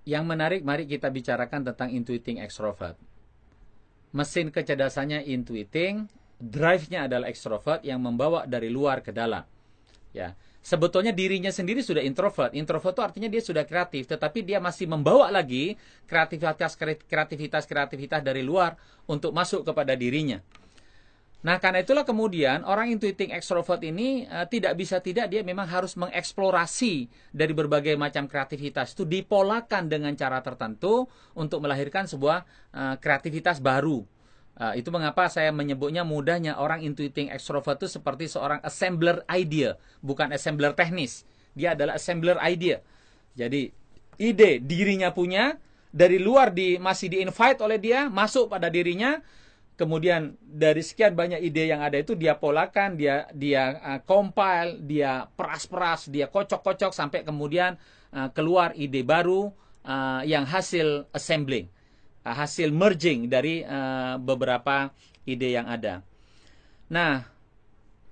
Yang menarik, mari kita bicarakan tentang intuiting extrovert. Mesin kecerdasannya intuiting, drive-nya adalah extrovert yang membawa dari luar ke dalam. Ya, sebetulnya dirinya sendiri sudah introvert. Introvert itu artinya dia sudah kreatif, tetapi dia masih membawa lagi kreativitas dari luar untuk masuk kepada dirinya. Nah, karena itulah kemudian orang intuiting extrovert ini tidak bisa tidak dia memang harus mengeksplorasi dari berbagai macam kreativitas. Itu dipolakan dengan cara tertentu untuk melahirkan sebuah kreativitas baru. Itu mengapa saya menyebutnya mudahnya orang intuiting extrovert itu seperti seorang assembler idea, bukan assembler teknis. Dia adalah assembler idea. Jadi ide dirinya punya, dari luar masih di-invite oleh dia, masuk pada dirinya. Kemudian dari sekian banyak ide yang ada itu dia polakan, dia compile, dia peras-peras, dia kocok-kocok sampai kemudian keluar ide baru yang hasil assembling, hasil merging dari beberapa ide yang ada. Nah,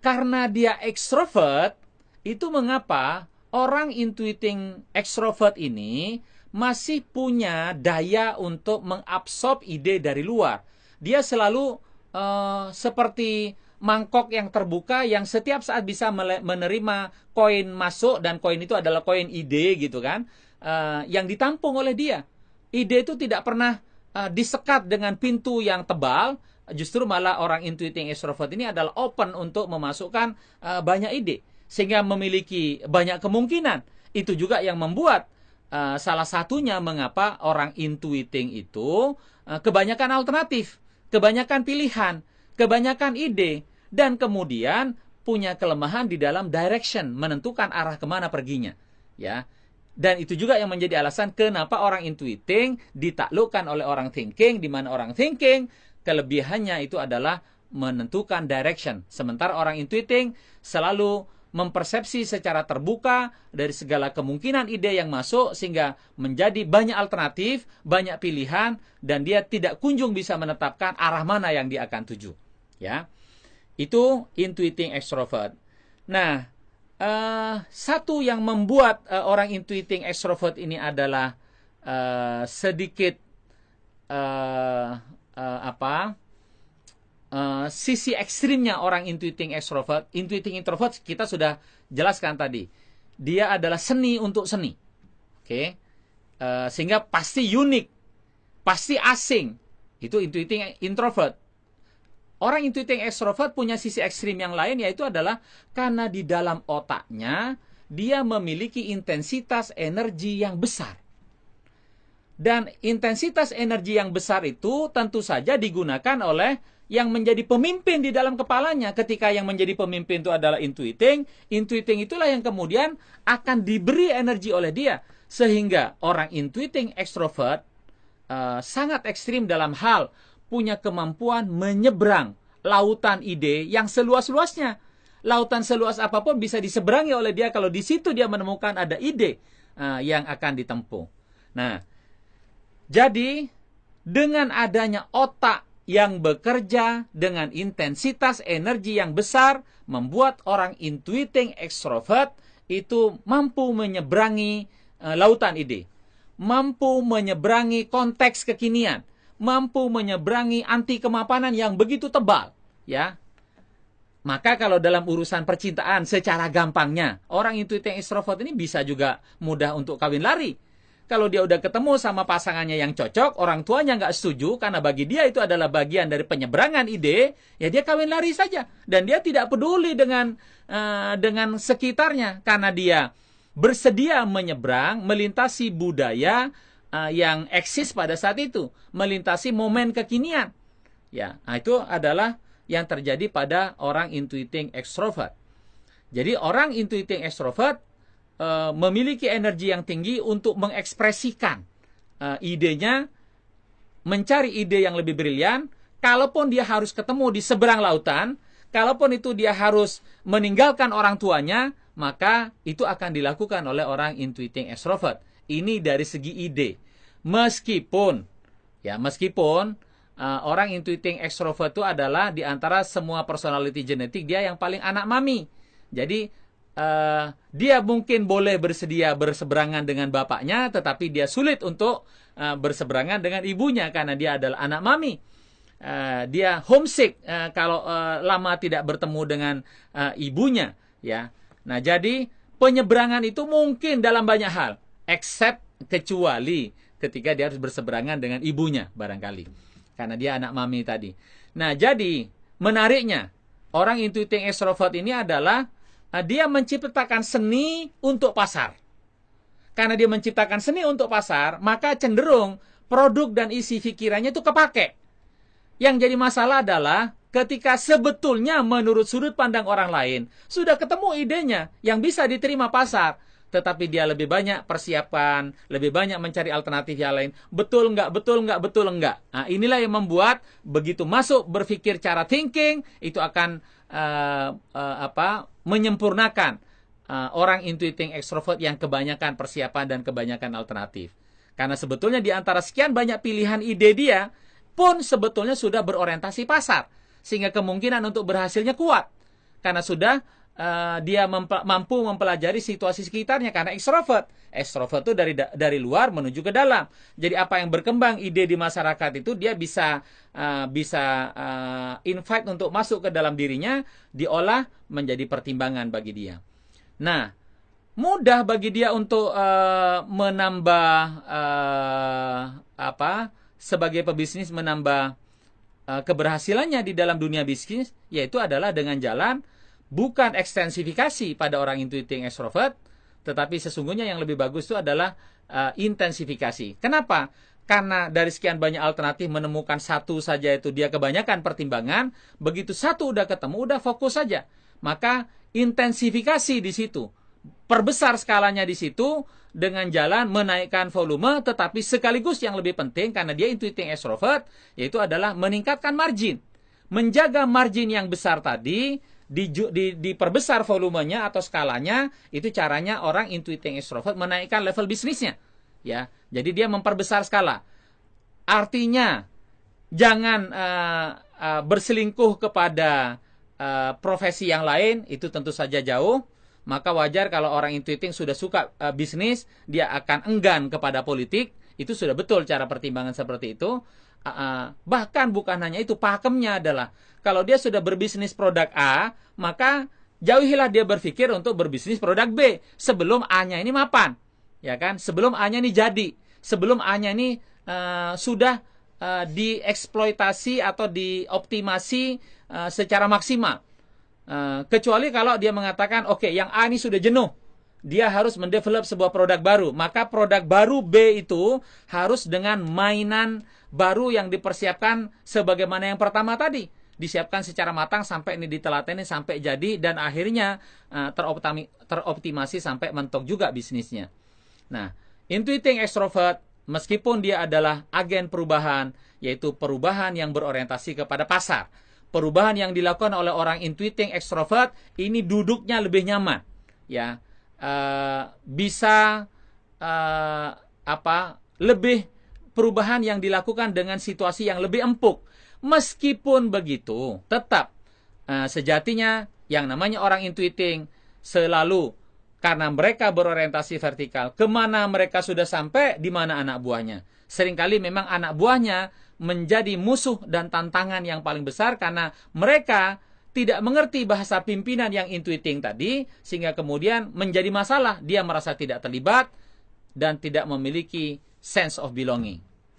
karena dia extrovert, itu mengapa orang intuiting extrovert ini masih punya daya untuk mengabsorb ide dari luar. Dia selalu seperti mangkok yang terbuka yang setiap saat bisa menerima koin masuk, dan koin itu adalah koin ide gitu kan, yang ditampung oleh dia. Ide itu tidak pernah disekat dengan pintu yang tebal, justru malah orang intuiting extrovert ini adalah open untuk memasukkan banyak ide, sehingga memiliki banyak kemungkinan. Itu juga yang membuat salah satunya mengapa orang intuiting itu kebanyakan alternatif, kebanyakan pilihan, kebanyakan ide, dan kemudian punya kelemahan di dalam direction, menentukan arah kemana perginya. Ya, dan itu juga yang menjadi alasan kenapa orang intuiting ditaklukkan oleh orang thinking, di mana orang thinking kelebihannya itu adalah menentukan direction, sementara orang intuiting selalu mempersepsi secara terbuka dari segala kemungkinan ide yang masuk, sehingga menjadi banyak alternatif, banyak pilihan, dan dia tidak kunjung bisa menetapkan arah mana yang dia akan tuju. Ya, itu intuiting extrovert. Nah, satu yang membuat orang intuiting extrovert ini adalah sedikit sisi ekstrimnya orang intuiting extrovert. Intuiting introvert kita sudah jelaskan tadi. Dia adalah seni untuk seni. Oke. Sehingga pasti unik, pasti asing. Itu intuiting introvert. Orang intuiting extrovert punya sisi ekstrim yang lain, yaitu adalah karena di dalam otaknya dia memiliki intensitas energi yang besar. Dan intensitas energi yang besar itu tentu saja digunakan oleh yang menjadi pemimpin di dalam kepalanya. Ketika yang menjadi pemimpin itu adalah intuiting itulah yang kemudian akan diberi energi oleh dia. Sehingga orang intuiting extrovert sangat ekstrim dalam hal punya kemampuan menyeberang lautan ide yang seluas-luasnya. Lautan seluas apapun bisa diseberangi oleh dia kalau di situ dia menemukan ada ide yang akan ditempuh. Nah, jadi dengan adanya otak yang bekerja dengan intensitas energi yang besar, membuat orang intuiting extrovert itu mampu menyeberangi lautan ide, mampu menyeberangi konteks kekinian, mampu menyeberangi anti kemapanan yang begitu tebal, ya. Maka kalau dalam urusan percintaan secara gampangnya, orang intuiting extrovert ini bisa juga mudah untuk kawin lari. Kalau dia udah ketemu sama pasangannya yang cocok, orang tuanya nggak setuju, karena bagi dia itu adalah bagian dari penyeberangan ide, ya dia kawin lari saja. Dan dia tidak peduli dengan sekitarnya, karena dia bersedia menyeberang, melintasi budaya yang eksis pada saat itu, melintasi momen kekinian. Ya, nah itu adalah yang terjadi pada orang intuiting extrovert. Jadi orang intuiting extrovert memiliki energi yang tinggi untuk mengekspresikan idenya, mencari ide yang lebih brilian. Kalaupun dia harus ketemu di seberang lautan, kalaupun itu dia harus meninggalkan orang tuanya, maka itu akan dilakukan oleh orang intuiting extrovert. Ini dari segi ide. Meskipun orang intuiting extrovert itu adalah di antara semua personality genetik dia yang paling anak mami. Jadi dia mungkin boleh bersedia berseberangan dengan bapaknya, tetapi dia sulit untuk berseberangan dengan ibunya karena dia adalah anak mami. Dia homesick kalau lama tidak bertemu dengan ibunya, ya. Nah, jadi penyeberangan itu mungkin dalam banyak hal, except kecuali ketika dia harus berseberangan dengan ibunya barangkali, karena dia anak mami tadi. Nah, jadi menariknya orang intuiting extrovert ini adalah dia menciptakan seni untuk pasar. Karena dia menciptakan seni untuk pasar, maka cenderung produk dan isi pikirannya itu kepake. Yang jadi masalah adalah ketika sebetulnya menurut sudut pandang orang lain, sudah ketemu idenya yang bisa diterima pasar, tetapi dia lebih banyak persiapan, lebih banyak mencari alternatif yang lain. Betul enggak, betul enggak, betul enggak. Nah, inilah yang membuat begitu masuk berpikir cara thinking, itu akan menyempurnakan orang intuiting extrovert yang kebanyakan persiapan dan kebanyakan alternatif. Karena sebetulnya di antara sekian banyak pilihan ide dia pun sebetulnya sudah berorientasi pasar, sehingga kemungkinan untuk berhasilnya kuat. Karena sudah dia mampu mempelajari situasi sekitarnya, karena extrovert. Extrovert itu dari luar menuju ke dalam. Jadi apa yang berkembang ide di masyarakat itu dia bisa invite untuk masuk ke dalam dirinya, diolah menjadi pertimbangan bagi dia. Nah, mudah bagi dia untuk menambah sebagai pebisnis menambah keberhasilannya di dalam dunia bisnis, yaitu adalah dengan jalan bukan ekstensifikasi pada orang intuiting extrovert, tetapi sesungguhnya yang lebih bagus itu adalah intensifikasi. Kenapa? Karena dari sekian banyak alternatif menemukan satu saja itu dia kebanyakan pertimbangan, begitu satu udah ketemu, udah fokus saja. Maka intensifikasi di situ, perbesar skalanya di situ dengan jalan menaikkan volume, tetapi sekaligus yang lebih penting karena dia intuiting extrovert, yaitu adalah meningkatkan margin. Menjaga margin yang besar tadi, diperbesar volumenya atau skalanya, itu caranya orang intuiting extrovert menaikkan level bisnisnya. Ya, jadi dia memperbesar skala. Artinya jangan berselingkuh kepada profesi yang lain, itu tentu saja jauh. Maka wajar kalau orang intuiting sudah suka bisnis, dia akan enggan kepada politik. Itu sudah betul cara pertimbangan seperti itu. Bahkan bukan hanya itu, pakemnya adalah kalau dia sudah berbisnis produk A, maka jauhilah dia berpikir untuk berbisnis produk B sebelum A-nya ini mapan, ya kan? Sebelum A-nya ini jadi, sebelum A-nya ini sudah dieksploitasi atau dioptimasi secara maksimal. Kecuali kalau dia mengatakan, oke, yang A ini sudah jenuh, dia harus mendevelop sebuah produk baru, maka produk baru B itu harus dengan mainan baru yang dipersiapkan sebagaimana yang pertama tadi, disiapkan secara matang sampai ini ditelateni sampai jadi, dan akhirnya teroptimasi sampai mentok juga bisnisnya. Nah, intuiting extrovert meskipun dia adalah agen perubahan, yaitu perubahan yang berorientasi kepada pasar, perubahan yang dilakukan oleh orang intuiting extrovert ini duduknya lebih nyaman, ya. Bisa lebih perubahan yang dilakukan dengan situasi yang lebih empuk. Meskipun begitu, tetap sejatinya yang namanya orang intuiting selalu, karena mereka berorientasi vertikal, kemana mereka sudah sampai, di mana anak buahnya. Seringkali memang anak buahnya menjadi musuh dan tantangan yang paling besar karena mereka tidak mengerti bahasa pimpinan yang intuiting tadi, sehingga kemudian menjadi masalah. Dia merasa tidak terlibat dan tidak memiliki sense of belonging.